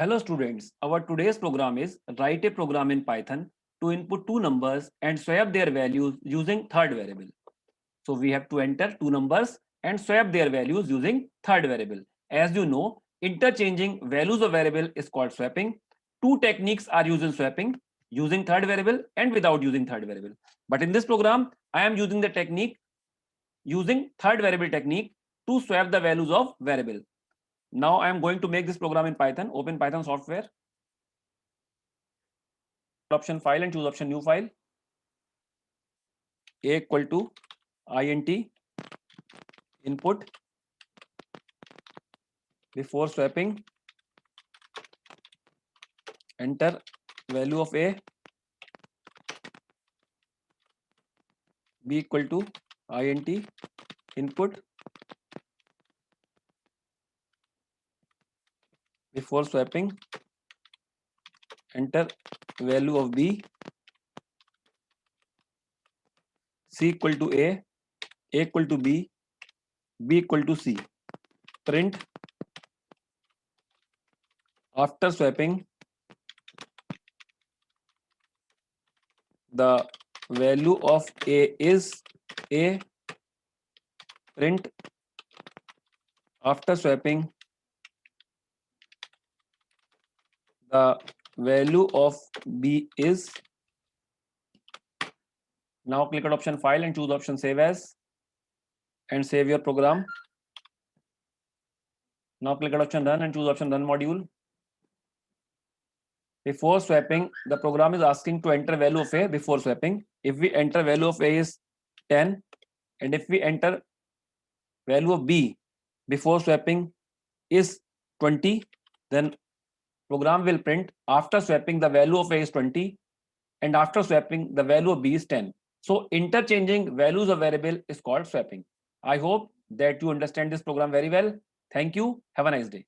Hello students, our today's program is write a program in Python to input two numbers and swap their values using third variable. So we have to enter two numbers and swap their values using third variable. As you know, interchanging values of variable is called swapping. Two techniques are used in swapping, using third variable and without using third variable. But in this program, I am using the technique using third variable technique to swap the values of variable. Now I am going to make this program in Python. Open Python software. Option file and choose option new file. A equal to int input before swapping enter value of a, b equal to int input before swapping enter value of b, c equal to a equal to b equal to c. Print after swapping the value of a is a. Print after swapping the value of b is. Now click on option file and choose option save as and save your program. Now click on option run and choose option run module. Before swapping, the program is asking to enter value of a before swapping. If we enter value of a is 10 and if we enter value of b before swapping is 20, then program will print after swapping the value of a is 20 and after swapping the value of b is 10. So interchanging values of variable is called swapping. I hope that you understand this program very well. Thank you. Have a nice day.